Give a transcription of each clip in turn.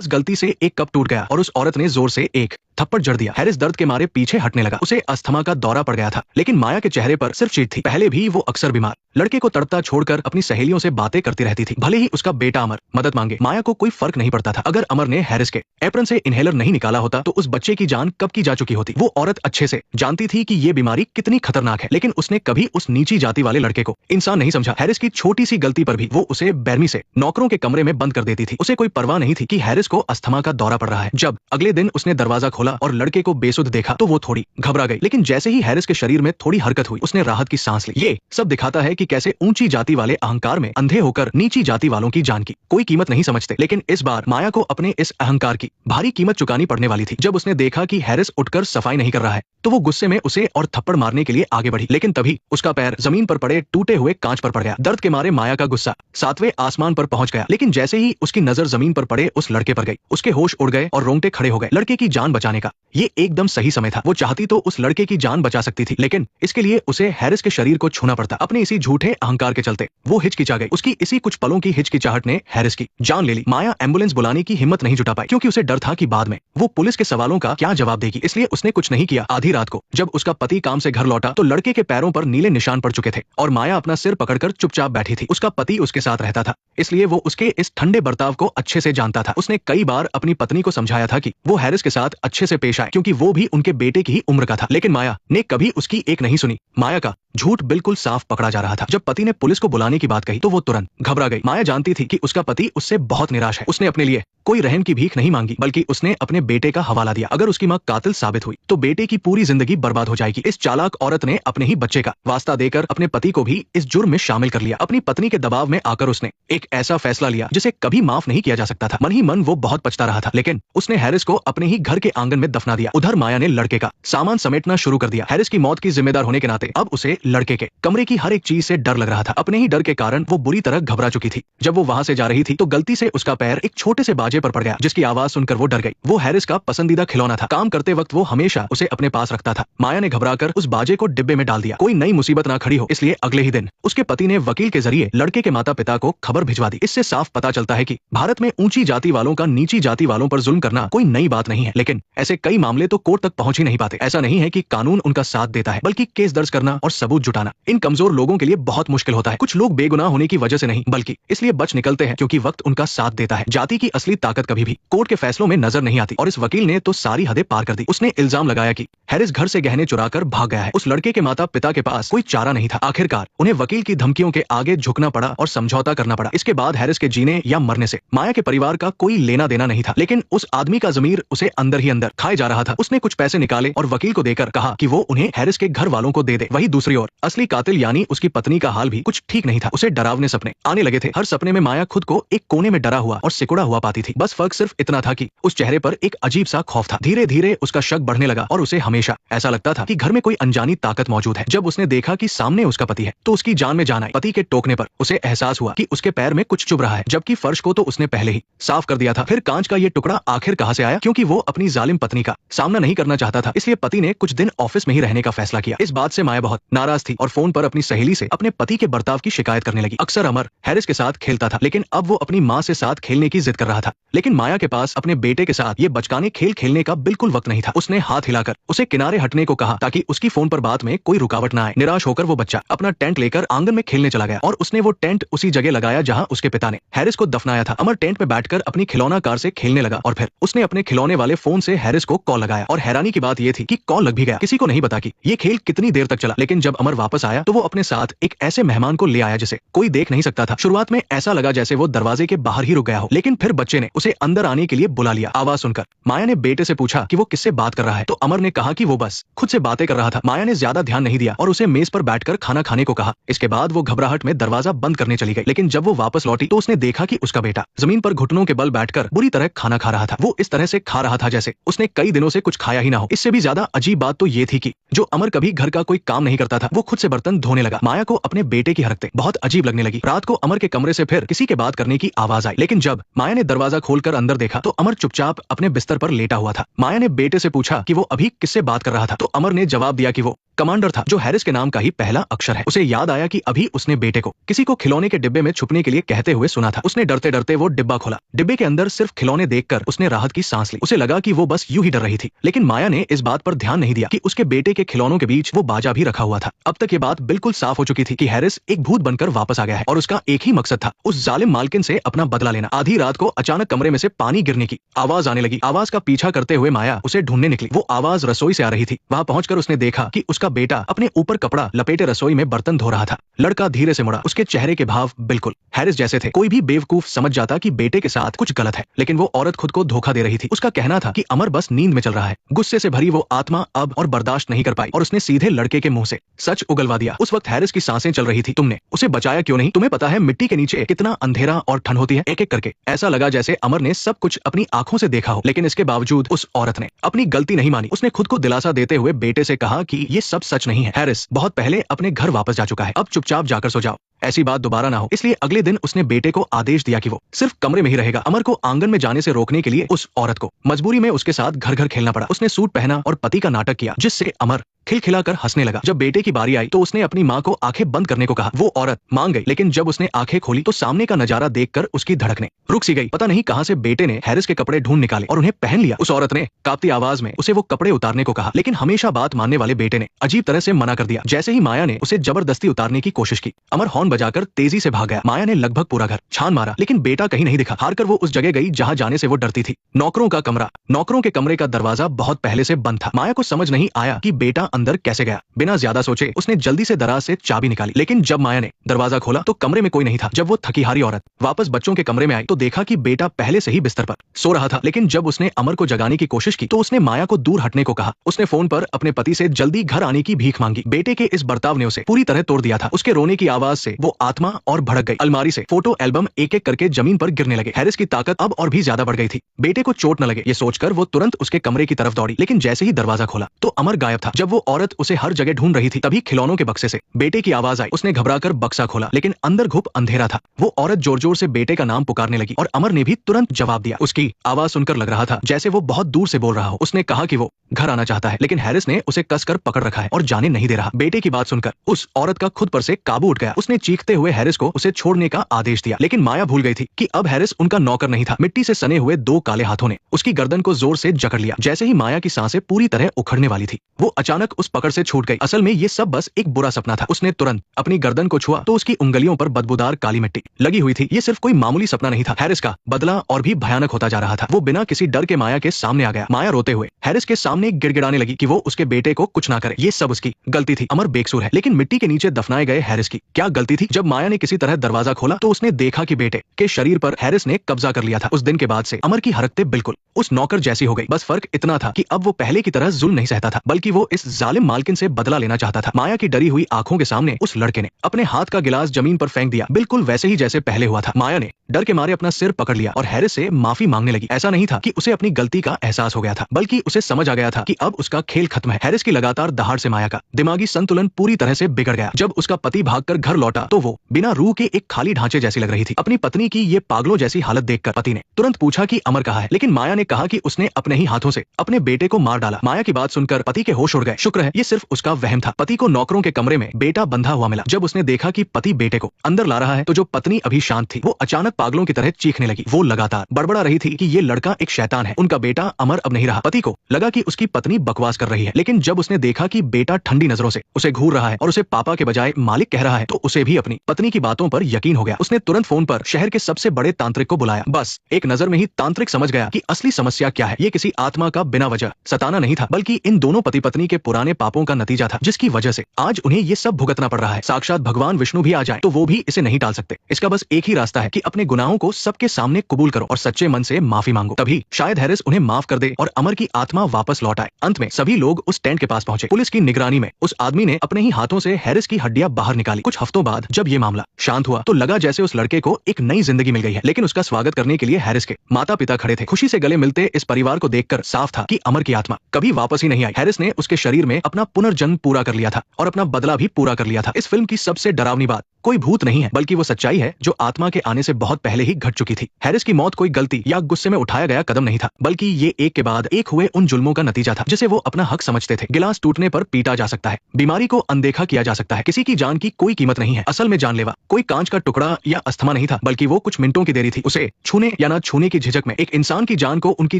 बस गलती से एक कप टूट गया और उस औरत ने जोर से एक थप्पड़ जड़ दिया। हैरिस दर्द के मारे पीछे हटने लगा। उसे अस्थमा का दौरा पड़ गया था, लेकिन माया के चेहरे पर सिर्फ चीट थी। पहले भी वो अक्सर बीमार लड़के को तड़पता छोड़कर अपनी सहेलियों से बातें करती रहती थी। भले ही उसका बेटा अमर मदद मांगे, माया को कोई फर्क नहीं पड़ता था। अगर अमर ने हैरिस के एप्रन से इनहेलर नहीं निकाला होता तो उस बच्चे की जान कब की जा चुकी होती। वो औरत अच्छे से जानती थी कि ये बीमारी कितनी खतरनाक है, लेकिन उसने कभी उस नीची जाति वाले लड़के को इंसान नहीं समझा। हैरिस की छोटी सी गलती पर भी वो उसे बेरमी से नौकरों के कमरे में बंद कर देती थी। उसे कोई परवाह नहीं थी कि हैरिस को अस्थमा का दौरा पड़ रहा है। जब अगले दिन उसने दरवाजा खोला और लड़के को बेसुध देखा तो वो थोड़ी घबरा गई, लेकिन जैसे ही हैरिस के शरीर में थोड़ी हरकत हुई उसने राहत की सांस ली। ये सब दिखाता है कि कैसे ऊंची जाति वाले अहंकार में अंधे होकर नीची जाति वालों की जान की कोई कीमत नहीं समझते। लेकिन इस बार माया को अपने इस अहंकार की भारी कीमत चुकानी पड़ने वाली थी। जब उसने देखा कि हैरिस उठकर सफाई नहीं कर रहा है तो वो गुस्से में उसे और थप्पड़ मारने के लिए आगे बढ़ी, लेकिन तभी उसका पैर जमीन पर पड़े टूटे हुए कांच पर पड़ गया। दर्द के मारे माया का गुस्सा 7वें आसमान पर पहुंच गया, लेकिन जैसे ही उसकी नजर जमीन पर पड़े उस लड़के पर गई उसके होश उड़ गए और रोंगटे खड़े हो गए। लड़के की जान बचाने का ये एकदम सही समय था। वो चाहती तो उस लड़के की जान बचा सकती थी, लेकिन इसके लिए उसे हैरिस के शरीर को छूना पड़ता। अपने इसी झूठे अहंकार के चलते वो हिचकिचा गई। उसकी इसी कुछ पलों की हिचकिचाहट ने हैरिस की जान ले ली। माया एम्बुलेंस बुलाने की हिम्मत नहीं जुटा पाई, क्योंकि उसे डर था कि बाद में वो पुलिस के सवालों का क्या जवाब देगी। इसलिए उसने कुछ नहीं किया। आधी रात को जब उसका पति काम से घर लौटा तो लड़के के पैरों पर नीले निशान पड़ चुके थे और माया अपना सिर पकड़कर चुपचाप बैठी थी। उसका पति उसके साथ रहता था, इसलिए वो उसके इस ठंडे बर्ताव को अच्छे से जानता था। उसने कई बार अपनी पत्नी को समझाया था कि वो हैरिस के साथ अच्छे से पेश आए, क्योंकि वो भी उनके बेटे की ही उम्र का था, लेकिन माया ने कभी उसकी एक नहीं सुनी। माया का झूठ बिल्कुल साफ पकड़ा जा रहा था। जब पति ने पुलिस को बुलाने की बात कही तो वो तुरंत घबरा गई। माया जानती थी कि उसका पति उससे बहुत निराश है। उसने अपने लिए कोई रहम की भीख नहीं मांगी, बल्कि उसने अपने बेटे का हवाला दिया। अगर उसकी मां कातिल साबित हुई तो बेटे की पूरी जिंदगी बर्बाद हो जाएगी। इस चालाक औरत ने अपने ही बच्चे का वास्ता देकर अपने पति को भी इस जुर्म में शामिल कर लिया। अपनी पत्नी के दबाव में आकर उसने एक ऐसा फैसला लिया जिसे कभी माफ नहीं किया जा सकता था। मन ही मन वो बहुत पछता रहा था, लेकिन उसने हैरिस को अपने ही घर के आंगन में दफना दिया। उधर माया ने लड़के का सामान समेटना शुरू कर दिया। हैरिस की मौत की जिम्मेदार होने के नाते अब उसे लड़के के कमरे की हर एक चीज से डर लग रहा था। अपने ही डर के कारण वो बुरी तरह घबरा चुकी थी। जब वो वहां से जा रही थी तो गलती से उसका पैर एक छोटे से बाजे पर पड़ गया, जिसकी आवाज सुनकर वो डर गई। वो हैरिस का पसंदीदा खिलौना था। काम करते वक्त वो हमेशा उसे अपने पास रखता था। माया ने घबराकर उस बाजे को डिब्बे में डाल दिया, कोई नई मुसीबत ना खड़ी हो। इसलिए अगले ही दिन उसके पति ने वकील के जरिए लड़के के माता पिता को खबर भिजवा दी। इससे साफ पता चलता है कि भारत में ऊंची जाति वालों का नीची जाति वालों पर जुल्म करना कोई नई बात नहीं है, लेकिन ऐसे कई मामले तो कोर्ट तक पहुंच ही नहीं पाते। ऐसा नहीं है कि कानून उनका साथ देता है, बल्कि केस दर्ज करना और सबूत जुटाना इन कमजोर लोगों के लिए बहुत मुश्किल होता है। कुछ लोग बेगुनाह होने की वजह से नहीं, बल्कि इसलिए बच निकलते हैं क्योंकि वक्त उनका साथ देता है। जाति की असली ताकत कभी भी कोर्ट के फैसलों में नजर नहीं आती, और इस वकील ने तो सारी हदें पार कर दी। उसने इल्जाम लगाया कि हैरिस घर से गहने चुराकर भाग गया है। उस लड़के के माता पिता के पास कोई चारा नहीं था। आखिरकार उन्हें वकील की धमकियों के आगे झुकना पड़ा और समझौता करना पड़ा। इसके बाद हैरिस के जीने या मरने से माया के परिवार का कोई लेना देना नहीं था, लेकिन उस आदमी का ज़मीर उसे अंदर ही अंदर खाए जा रहा था। उसने कुछ पैसे निकाले और वकील को देकर कहा कि वो उन्हें हैरिस के घर वालों को दे दे। वहीं दूसरी ओर असली कातिल यानी उसकी पत्नी का हाल भी कुछ ठीक नहीं था। उसे डरावने सपने आने लगे थे। हर सपने में माया खुद को एक कोने में डरा हुआ और सिकुड़ा हुआ पाती थी। बस फर्क सिर्फ इतना था कि उस चेहरे पर एक अजीब सा खौफ था। धीरे धीरे उसका शक बढ़ने लगा और उसे हमेशा ऐसा लगता था कि घर में कोई अनजानी ताकत मौजूद है। जब उसने देखा कि सामने उसका पति है तो उसकी जान में जान आई। पति के टोकने पर उसे एहसास हुआ कि उसके पैर में कुछ चुभ रहा है, जबकि फर्श को तो उसने पहले ही साफ कर दिया था। फिर कांच का ये टुकड़ा आखिर कहां से आया? क्योंकि वो अपनी जालिम पत्नी का सामना नहीं करना चाहता था, इसलिए पति ने कुछ दिन ऑफिस में ही रहने का फैसला किया। इस बात से माया बहुत नाराज थी और फोन पर अपनी सहेली से अपने पति के बर्ताव की शिकायत करने लगी। अक्सर अमर हैरिस के साथ खेलता था, लेकिन अब वो अपनी माँ से साथ खेलने की जिद कर रहा था। लेकिन माया के पास अपने बेटे के साथ ये बचकाने खेल खेलने का बिल्कुल वक्त नहीं था। उसने हाथ हिलाकर उसे किनारे हटने को कहा ताकि उसकी फोन पर बात में कोई रुकावट ना आए। निराश होकर वो बच्चा अपना टेंट लेकर आंगन में खेलने चला गया और उसने वो टेंट उसी जगह लगाया जहां उसके पिता ने हैरिस को दफनाया था। अमर टेंट में बैठकर अपनी खिलौना कार से खेलने लगा और फिर उसने अपने खिलौने वाले फोन से हैरिस को कॉल लगाया और हैरानी की बात यह थी कि कॉल लग भी गया। किसी को नहीं पता कि ये खेल कितनी देर तक चला, लेकिन जब अमर वापस आया तो वो अपने साथ एक ऐसे मेहमान को ले आया जिसे कोई देख नहीं सकता था। शुरुआत में ऐसा लगा जैसे वो दरवाजे के बाहर ही रुक गया हो, लेकिन फिर बच्चे ने उसे अंदर आने के लिए बुला लिया। आवाज सुनकर माया ने बेटे से पूछा कि वो किससे बात कर रहा है, तो अमर ने कहा कि वो बस खुद से बातें कर रहा था। माया ने ज्यादा ध्यान नहीं दिया और उसे मेज पर बैठकर खाना खाने को कहा। इसके बाद वो घबराहट में दरवाजा बंद करने चली गई, लेकिन जब वो वापस लौटी तो उसने देखा कि उसका बेटा जमीन पर घुटनों के बल बैठकर बुरी तरह खाना खा रहा था। वो इस तरह से खा रहा था जैसे उसने कई दिनों से कुछ खाया ही ना हो। इससे भी ज्यादा अजीब बात तो ये थी कि जो अमर कभी घर का कोई काम नहीं करता था वो खुद से बर्तन धोने लगा। माया को अपने बेटे की हरकतें बहुत अजीब लगने लगी। रात को अमर के कमरे से फिर किसी के बात करने की आवाज आई, लेकिन जब माया ने दरवाजा खोलकर अंदर देखा तो अमर चुपचाप अपने बिस्तर पर लेटा हुआ था। माया ने बेटे से पूछा कि वो अभी किससे बात कर रहा था, तो अमर ने जवाब दिया कि वो कमांडर था, जो हैरिस के नाम का ही पहला अक्षर है। उसे याद आया कि अभी उसने बेटे को किसी को खिलौने के डिब्बे में छुपने के लिए कहते हुए सुना था। उसने डरते डरते वो डिब्बा खोला। डिब्बे के अंदर सिर्फ खिलौने देखकर उसने राहत की सांस ली। उसे लगा कि वो बस यूं ही डर रही थी, लेकिन माया ने इस बात पर ध्यान नहीं दिया कि उसके बेटे के खिलौनों के बीच वो बाजा भी रखा हुआ था। अब तक ये बात बिल्कुल साफ हो चुकी थी कि हैरिस एक भूत बनकर वापस आ गया है और उसका एक ही मकसद था, उस जालिम मालकिन से अपना बदला लेना। आधी रात को अचानक कमरे में से पानी गिरने की आवाज आने लगी। आवाज का पीछा करते हुए माया उसे ढूंढने निकली। वो आवाज रसोई से आ रही थी। वहां पहुंचकर उसने देखा कि उसका बेटा अपने ऊपर कपड़ा लपेटे रसोई में बर्तन धो रहा था। लड़का धीरे से मुड़ा। उसके चेहरे के भाव बिल्कुल हैरिस जैसे थे। कोई भी बेवकूफ समझ जाता कि बेटे के साथ कुछ गलत है, लेकिन वो औरत खुद को धोखा दे रही थी। उसका कहना था कि अमर बस नींद में चल रहा है। गुस्से से भरी वो आत्मा अब और बर्दाश्त नहीं कर पाई और उसने सीधे लड़के के मुंह से सच उगलवा दिया। उस वक्त हैरिस की सांसें चल रही थी। तुमने उसे बचाया क्यों नहीं? तुम्हें पता है मिट्टी के नीचे कितना अंधेरा और ठंड होती है? एक एक करके ऐसा लगा जैसे अमर ने सब कुछ अपनी आंखों से देखा हो, लेकिन इसके बावजूद उस औरत ने अपनी गलती नहीं मानी। उसने खुद को दिलासा देते हुए बेटे से कहा कि ये सब सच नहीं है। हैरिस बहुत पहले अपने घर वापस जा चुका है। अब चुपचाप जाकर सो जाओ, ऐसी बात दोबारा ना हो। इसलिए अगले दिन उसने बेटे को आदेश दिया कि वो सिर्फ कमरे में ही रहेगा। अमर को आंगन में जाने से रोकने के लिए उस औरत को मजबूरी में उसके साथ घर घर खेलना पड़ा। उसने सूट पहना और पति का नाटक किया, जिससे अमर खिलखिलाकर हंसने लगा। जब बेटे की बारी आई तो उसने अपनी माँ को आंखें बंद करने को कहा। वो औरत मान गई, लेकिन जब उसने आंखें खोली तो सामने का नजारा देखकर उसकी धड़कनें रुक सी गई। पता नहीं कहां से बेटे ने हैरिस के कपड़े ढूंढ निकाले और उन्हें पहन लिया। उस औरत ने कांपती आवाज में उसे वो कपड़े उतारने को कहा, लेकिन हमेशा बात मानने वाले बेटे ने अजीब तरह से मना कर दिया। जैसे ही माया ने उसे जबरदस्ती उतारने की कोशिश की, अमर हॉर्न बजाकर तेजी से भाग गया। माया ने लगभग पूरा घर छान मारा, लेकिन बेटा कहीं नहीं दिखा। हारकर वो उस जगह गई जहां जाने से वो डरती थी। नौकरों का कमरा। नौकरों के कमरे का दरवाजा बहुत पहले से बंद था। माया को समझ नहीं आया कि बेटा अंदर कैसे गया। बिना ज्यादा सोचे उसने जल्दी से दराज से चाबी निकाली, लेकिन जब माया ने दरवाजा खोला तो कमरे में कोई नहीं था। जब वो थकी हारी औरत वापस बच्चों के कमरे में आई तो देखा कि बेटा पहले से ही बिस्तर पर सो रहा था। लेकिन जब उसने अमर को जगाने की कोशिश की तो उसने माया को दूर हटने को कहा। उसने फोन पर अपने पति से जल्दी घर आने की भीख मांगी। बेटे के इस बर्ताव ने उसे पूरी तरह तोड़ दिया था। उसके रोने की आवाज से वो आत्मा और भड़क गई। अलमारी से फोटो एल्बम एक एक करके जमीन पर गिरने लगे। हैरिस की ताकत अब और भी ज्यादा बढ़ गई थी। बेटे को चोट न लगे ये सोचकर वो तुरंत उसके कमरे की तरफ दौड़ी, लेकिन जैसे ही दरवाजा खोला तो अमर गायब था। जब वो औरत उसे हर जगह ढूंढ रही थी तभी खिलौनों के बक्से से बेटे की आवाज आई। उसने घबराकर बक्सा खोला, लेकिन अंदर घुप अंधेरा था। वो औरत जोर जोर से बेटे का नाम पुकारने लगी और अमर ने भी तुरंत जवाब दिया। उसकी आवाज सुनकर लग रहा था जैसे वो बहुत दूर से बोल रहा हो। उसने कहा कि वो घर आना चाहता है, लेकिन हैरिस ने उसे कसकर पकड़ रखा है और जाने नहीं दे रहा। बेटे की बात सुनकर उस औरत का खुद पर से काबू उठ गया। उसने चीखते हुए हैरिस को उसे छोड़ने का आदेश दिया, लेकिन माया भूल गई थी कि अब हैरिस उनका नौकर नहीं था। मिट्टी से सने हुए दो काले हाथों ने उसकी गर्दन को जोर से जकड़ लिया। जैसे ही माया की सांसें पूरी तरह उखड़ने वाली थी, वो अचानक उस पकड़ से छूट गई। असल में ये सब बस एक बुरा सपना था। उसने तुरंत अपनी गर्दन को छुआ तो उसकी उंगलियों पर बदबूदार काली मिट्टी लगी हुई थी। ये सिर्फ कोई मामूली सपना नहीं था। हैरिस का बदला और भी भयानक होता जा रहा था। वो बिना किसी डर के माया के सामने आ गया। माया रोते हुए हैरिस के सामने गिड़गिड़ाने लगी कि वो उसके बेटे को कुछ ना करे। ये सब उसकी गलती थी। अमर बेकसूर है, लेकिन मिट्टी के नीचे दफनाए गए हैरिस की क्या गलती थी? जब माया ने किसी तरह दरवाजा खोला तो उसने देखा कि बेटे के शरीर पर हैरिस ने कब्जा कर लिया था। उस दिन के बाद से अमर की हरकतें बिल्कुल उस नौकर जैसी हो गई। बस फर्क इतना था कि अब वो पहले की तरह जुल्म नहीं सहता था, बल्कि वो इस जालिम मालकिन से बदला लेना चाहता था। माया की डरी हुई आंखों के सामने उस लड़के ने अपने हाथ का गिलास जमीन पर फेंक दिया, बिल्कुल वैसे ही जैसे पहले हुआ था। माया ने डर के मारे अपना सिर पकड़ लिया और हैरिस से माफी मांगने लगी। ऐसा नहीं था कि उसे अपनी गलती का एहसास हो गया था, बल्कि उसे समझ आ गया था कि अब उसका खेल खत्म है। हैरिस की लगातार दहाड़ से माया का दिमागी संतुलन पूरी तरह से बिगड़ गया। जब उसका पति भागकर घर लौटा तो वो बिना रूह के एक खाली ढांचे जैसी लग रही थी। अपनी पत्नी की ये पागलों जैसी हालत देखकर पति ने तुरंत पूछा कि अमर कहाँ है, लेकिन माया ने कहा कि उसने अपने ही हाथों से अपने बेटे को मार डाला। माया की बात सुनकर पति के होश उड़ गए। शुक्र है ये सिर्फ उसका वहम था। पति को नौकरों के कमरे में बेटा बंधा हुआ मिला। जब उसने देखा कि पति बेटे को अंदर ला रहा है तो जो पत्नी अभी शांत थी वो अचानक पागलों की तरह चीखने लगी। वो लगातार बड़बड़ा रही थी कि ये लड़का एक शैतान है, उनका बेटा अमर अब नहीं रहा। पति को लगा कि उसकी पत्नी बकवास कर रही है, लेकिन जब उसने देखा कि बेटा ठंडी नजरों से उसे घूर रहा है और उसे पापा के बजाय मालिक कह रहा है तो उसे भी अपनी पत्नी की बातों पर यकीन हो गया। उसने तुरंत फोन पर शहर के सबसे बड़े तांत्रिक को बुलाया। बस एक नजर में ही तांत्रिक समझ गया कि असली समस्या क्या है। ये किसी आत्मा का बिना वजह सताना नहीं था, बल्कि इन दोनों पति पत्नी के पुराने पापों का नतीजा था, जिसकी वजह से आज उन्हें ये सब भुगतना पड़ रहा है। साक्षात भगवान विष्णु भी आ जाए तो वो भी इसे नहीं टाल सकते। इसका बस एक ही रास्ता है कि अपने गुनाहों को सबके सामने कबूल करो और सच्चे मन से माफी मांगो। तभी शायद हैरिस उन्हें माफ कर दे और अमर की आत्मा वापस लौट आए। अंत में सभी लोग उस टेंट के पास पहुंचे। पुलिस की निगरानी में उस आदमी ने अपने ही हाथों से हैरिस की हड्डियां बाहर निकाली। कुछ हफ्तों बाद जब ये मामला शांत हुआ तो लगा जैसे उस लड़के को एक नई जिंदगी मिल गई है। लेकिन उसका स्वागत करने के लिए हैरिस के माता पिता खड़े थे। खुशी से गले मिलते इस परिवार को देखकर साफ था कि अमर की आत्मा कभी वापस ही नहीं आई। हैरिस ने उसके शरीर में अपना पुनर्जन्म पूरा कर लिया था और अपना बदला भी पूरा कर लिया था। इस फिल्म की सबसे डरावनी बात कोई भूत नहीं है, बल्कि वो सच्चाई है जो आत्मा के आने से बहुत पहले ही घट चुकी थी। हैरिस की मौत कोई गलती या गुस्से में उठाया गया कदम नहीं था, बल्कि ये एक के बाद एक हुए उन जुल्मों का नतीजा था जिसे वो अपना हक समझते थे। गिलास टूटने पर पीटा जा सकता है, बीमारी को अनदेखा किया जा सकता है, किसी की जान की कोई कीमत नहीं है। असल में जानलेवा कोई कांच का टुकड़ा या अस्थमा नहीं था, बल्कि वो कुछ मिनटों की देरी थी। उसे छूने या ना छूने की झिझक में एक इंसान की जान को उनकी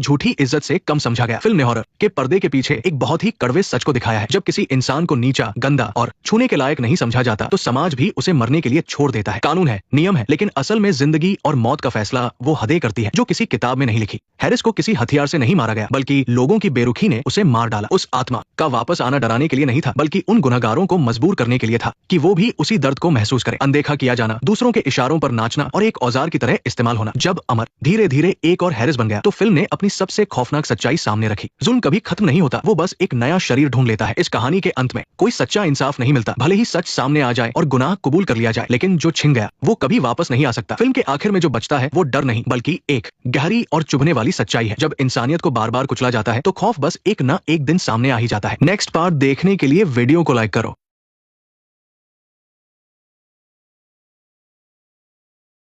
झूठी इज्जत से कम समझा गया। फिल्म ने हॉरर के पर्दे के पीछे एक बहुत ही कड़वे सच को दिखाया है। जब किसी इंसान को नीचा, गंदा और छूने के लायक नहीं समझा जाता तो समाज भी उसे मरने के लिए छोड़ देता है। कानून है, नियम है, लेकिन असल में जिंदगी और मौत का फैसला वो हदें करती है जो किसी किताब में नहीं लिखी। हैरिस को किसी हथियार से नहीं मारा गया, बल्कि लोगों की बेरुखी ने उसे मार डाला। उस आत्मा का वापस आना डराने के लिए नहीं था, बल्कि उन गुनहगारों को मजबूर करने के लिए था कि वो भी उसी दर्द को महसूस करें। अनदेखा किया जाना, दूसरों के इशारों पर नाचना और एक औजार की तरह इस्तेमाल होना। जब अमर धीरे धीरे एक और हैरिस बन गया तो फिल्म ने अपनी सबसे खौफनाक सच्चाई सामने रखी। जुल्म कभी खत्म नहीं होता, वो बस एक नया शरीर ढूंढ लेता है। इस कहानी के अंत में कोई सच्चा इंसाफ नहीं मिलता, भले ही सच सामने आ जाए और गुनाह कबूल कर लिया जाए, लेकिन जो छिन गया वो कभी वापस नहीं आ सकता। फिल्म के आखिर में जो बचता है वो डर नहीं, बल्कि एक गहरी और चुभने वाली सच्चाई है। जब इंसानियत को बार बार कुचला जाता है तो खौफ बस एक न एक दिन सामने आ ही जाता है। नेक्स्ट पार्ट देखने के लिए वीडियो को लाइक करो।